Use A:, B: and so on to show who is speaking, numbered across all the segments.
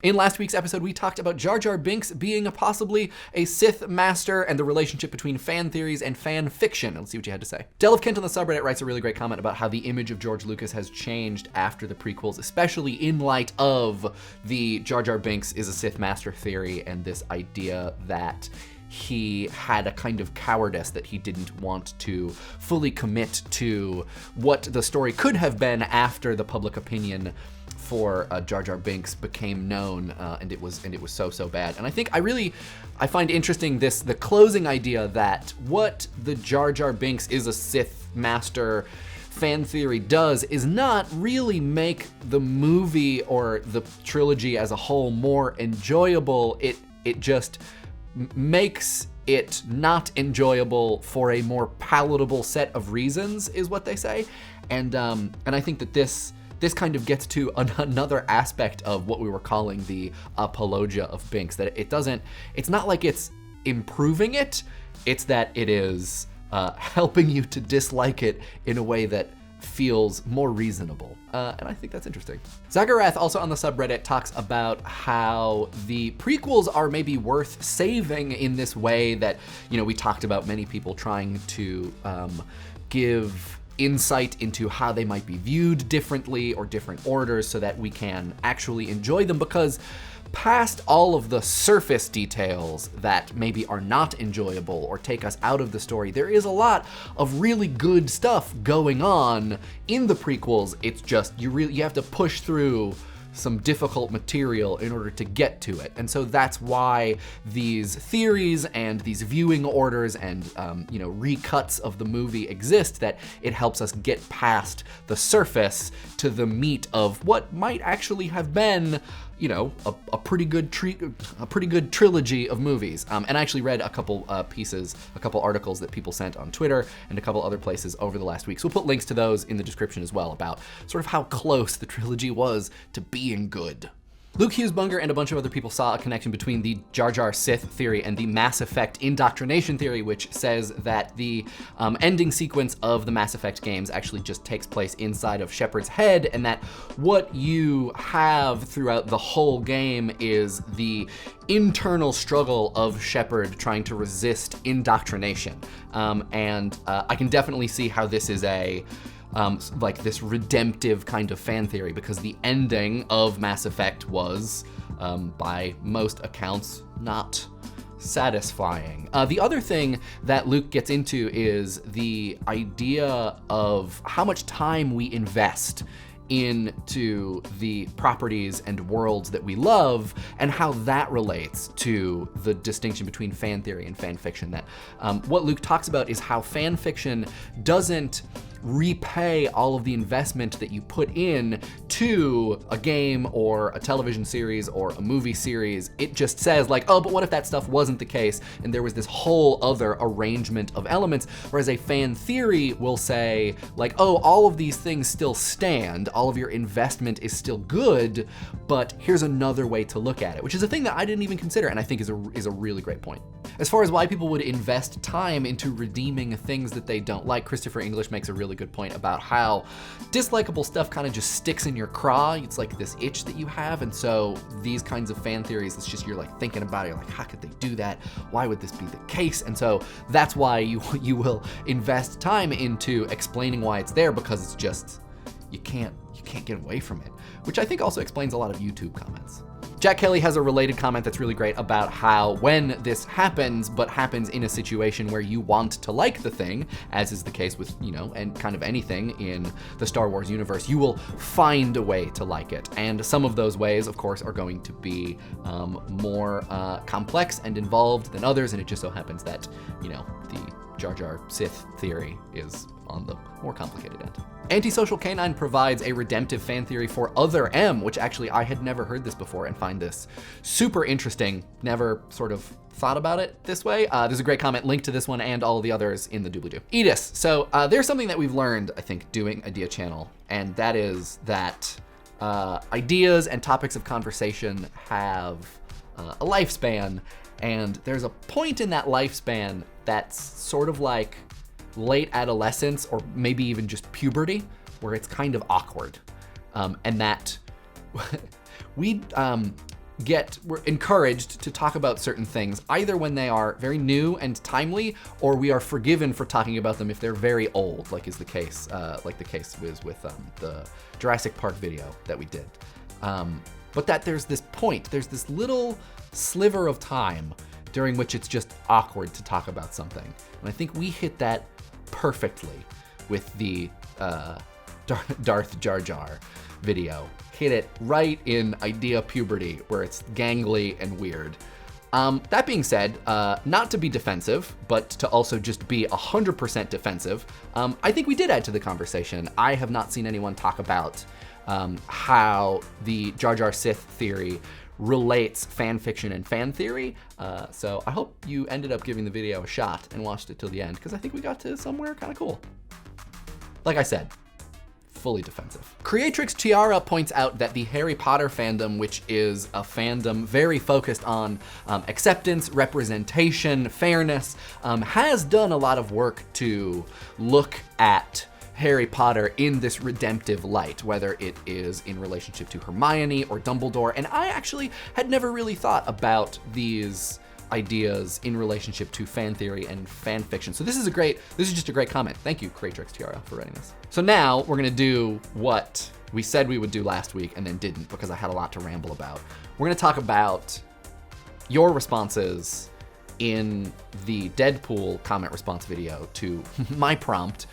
A: In last week's episode, we talked about Jar Jar Binks being possibly a Sith master and the relationship between fan theories and fan fiction. Let's see what you had to say. dellofkent on the subreddit writes a really great comment about how the image of George Lucas has changed after the prequels, especially in light of the Jar Jar Binks is a Sith master theory and this idea that he had a kind of cowardice that he didn't want to fully commit to what the story could have been after the public opinion for Jar Jar Binks became known, and it was so bad. And I think I find interesting the closing idea that what the Jar Jar Binks is a Sith master fan theory does is not really make the movie or the trilogy as a whole more enjoyable. It just makes it not enjoyable for a more palatable set of reasons, is what they say. And I think that this kind of gets to another aspect of what we were calling the apologia of Binks, that it's not like it's improving it, it's that it is helping you to dislike it in a way that feels more reasonable. And I think that's interesting. Zagorath, also on the subreddit, talks about how the prequels are maybe worth saving in this way that, we talked about many people trying to give insight into how they might be viewed differently or different orders so that we can actually enjoy them, because past all of the surface details that maybe are not enjoyable or take us out of the story, there is a lot of really good stuff going on in the prequels. It's just you have to push through some difficult material in order to get to it. And so that's why these theories and these viewing orders and recuts of the movie exist, that it helps us get past the surface to the meat of what might actually have been a pretty good trilogy of movies. And I actually read a couple articles that people sent on Twitter and a couple other places over the last week. So we'll put links to those in the description as well about sort of how close the trilogy was to being good. Luke, Hughes, Bunger, and a bunch of other people saw a connection between the Jar Jar Sith theory and the Mass Effect indoctrination theory, which says that the ending sequence of the Mass Effect games actually just takes place inside of Shepard's head, and that what you have throughout the whole game is the internal struggle of Shepard trying to resist indoctrination. And I can definitely see how this is this redemptive kind of fan theory, because the ending of Mass Effect was, by most accounts, not satisfying. The other thing that Luke gets into is the idea of how much time we invest into the properties and worlds that we love, and how that relates to the distinction between fan theory and fan fiction. That what Luke talks about is how fan fiction doesn't repay all of the investment that you put in to a game or a television series or a movie series. It just says but what if that stuff wasn't the case and there was this whole other arrangement of elements, whereas a fan theory will say all of these things still stand, all of your investment is still good, but here's another way to look at it, which is a thing that I didn't even consider, and I think is a really great point. As far as why people would invest time into redeeming things that they don't like, Christopher English makes a really good point about how dislikable stuff kind of just sticks in your craw. It's like this itch that you have, and so these kinds of fan theories, it's just you're thinking about it, you're how could they do that? Why would this be the case? And so that's why you will invest time into explaining why it's there, because it's just you can't get away from it, which I think also explains a lot of YouTube comments. Jack Kelly has a related comment that's really great about how when this happens, but happens in a situation where you want to like the thing, as is the case with, and kind of anything in the Star Wars universe, you will find a way to like it. And some of those ways, of course, are going to be more complex and involved than others, and it just so happens that, the Jar Jar Sith theory is on the more complicated end. Antisocial Canine provides a redemptive fan theory for Other M, which actually I had never heard this before and find this super interesting. Never sort of thought about it this way. There's a great comment linked to this one and all of the others in the doobly-doo. Eidus. So there's something that we've learned, I think, doing Idea Channel, and that is that ideas and topics of conversation have a lifespan, and there's a point in that lifespan that's sort of like late adolescence or maybe even just puberty, where it's kind of awkward. And that we're encouraged to talk about certain things, either when they are very new and timely, or we are forgiven for talking about them if they're very old, like is the case, like the case was with the Jurassic Park video that we did. But that there's this point, there's this little sliver of time during which it's just awkward to talk about something. And I think we hit that perfectly with the Darth Jar Jar video. Hit it right in idea puberty, where it's gangly and weird. That being said, not to be defensive, but to also just be 100% defensive, I think we did add to the conversation. I have not seen anyone talk about how the Jar Jar Sith theory relates fan fiction and fan theory. So I hope you ended up giving the video a shot and watched it till the end, because I think we got to somewhere kind of cool. Like I said, fully defensive. Creatrix Tiara points out that the Harry Potter fandom, which is a fandom very focused on acceptance, representation, fairness, has done a lot of work to look at Harry Potter in this redemptive light, whether it is in relationship to Hermione or Dumbledore. And I actually had never really thought about these ideas in relationship to fan theory and fan fiction. So this is just a great comment. Thank you, Creatrix Tiara, for writing this. So now we're gonna do what we said we would do last week and then didn't, because I had a lot to ramble about. We're gonna talk about your responses in the Deadpool comment response video to my prompt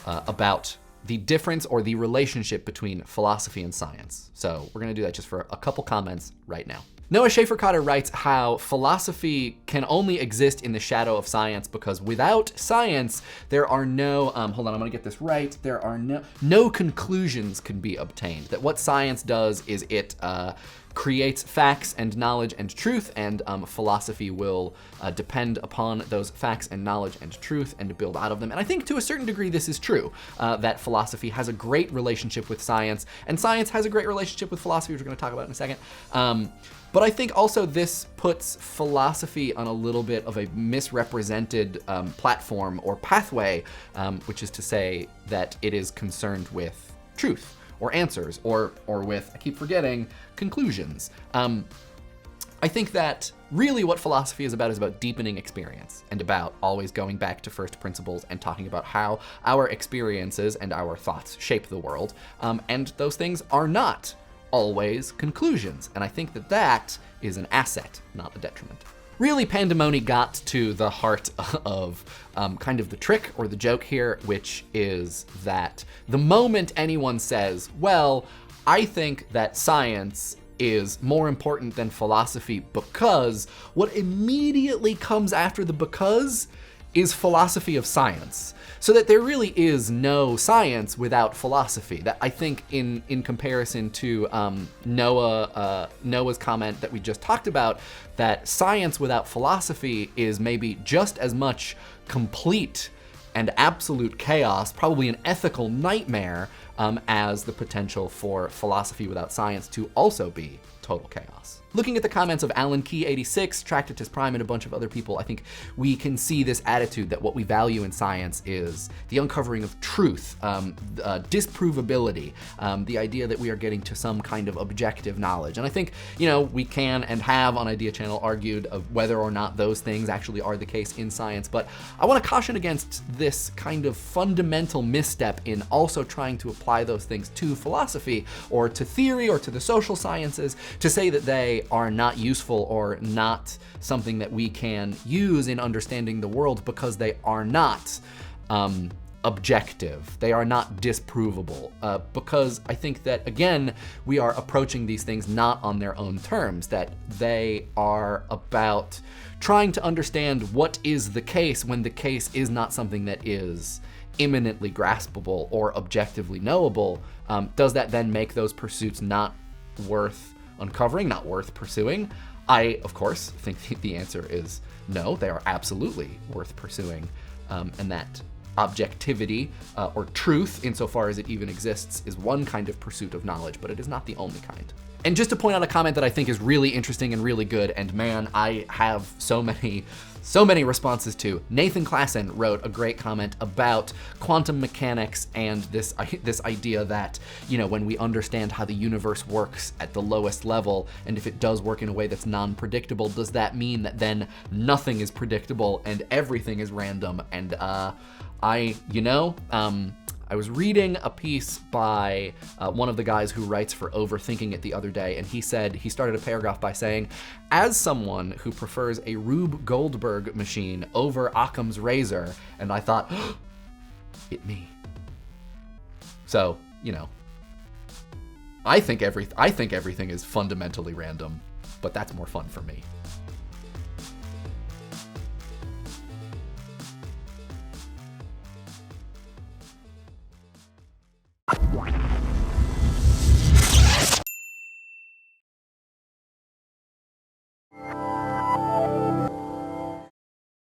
A: about the difference or the relationship between philosophy and science. So we're gonna do that just for a couple comments right now. Noah Schaefferkoetter writes how philosophy can only exist in the shadow of science because without science, there are no, hold on, I'm gonna get this right. There are no conclusions can be obtained. That what science does is it creates facts and knowledge and truth, and philosophy will depend upon those facts and knowledge and truth and build out of them. And I think to a certain degree this is true, that philosophy has a great relationship with science, and science has a great relationship with philosophy, which we're gonna talk about in a second. But I think also this puts philosophy on a little bit of a misrepresented platform or pathway, which is to say that it is concerned with truth or answers or with, I keep forgetting, conclusions. I think that really what philosophy is about deepening experience and about always going back to first principles and talking about how our experiences and our thoughts shape the world. And those things are not always conclusions. And I think that that is an asset, not a detriment. Really, Pandaemoni got to the heart of kind of the trick or the joke here, which is that the moment anyone says, well, I think that science is more important than philosophy because, what immediately comes after the because is philosophy of science. So that there really is no science without philosophy. That I think in comparison to Noah's comment that we just talked about, that science without philosophy is maybe just as much complete and absolute chaos, probably an ethical nightmare, as the potential for philosophy without science to also be total chaos. Looking at the comments of Alan Key 86, TacticusPrime, and a bunch of other people, I think we can see this attitude that what we value in science is the uncovering of truth, disprovability, the idea that we are getting to some kind of objective knowledge. And I think, we can and have on Idea Channel argued of whether or not those things actually are the case in science, but I want to caution against this kind of fundamental misstep in also trying to apply those things to philosophy or to theory or to the social sciences to say that they are not useful or not something that we can use in understanding the world because they are not objective. They are not disprovable, because I think that, again, we are approaching these things not on their own terms, that they are about trying to understand what is the case when the case is not something that is imminently graspable or objectively knowable. Does that then make those pursuits not worth uncovering, not worth pursuing? I, of course, think the answer is no. They are absolutely worth pursuing, and that objectivity or truth, insofar as it even exists, is one kind of pursuit of knowledge, but it is not the only kind. And just to point out a comment that I think is really interesting and really good, and man, I have so many responses to. Nathan Klassen wrote a great comment about quantum mechanics and this idea that, you know, when we understand how the universe works at the lowest level, and if it does work in a way that's non-predictable, does that mean that then nothing is predictable and everything is random? And I was reading a piece by one of the guys who writes for Overthinking It the other day, and he started a paragraph by saying, as someone who prefers a Rube Goldberg machine over Occam's razor, and I thought, it me. So, you know, I think everything is fundamentally random, but that's more fun for me.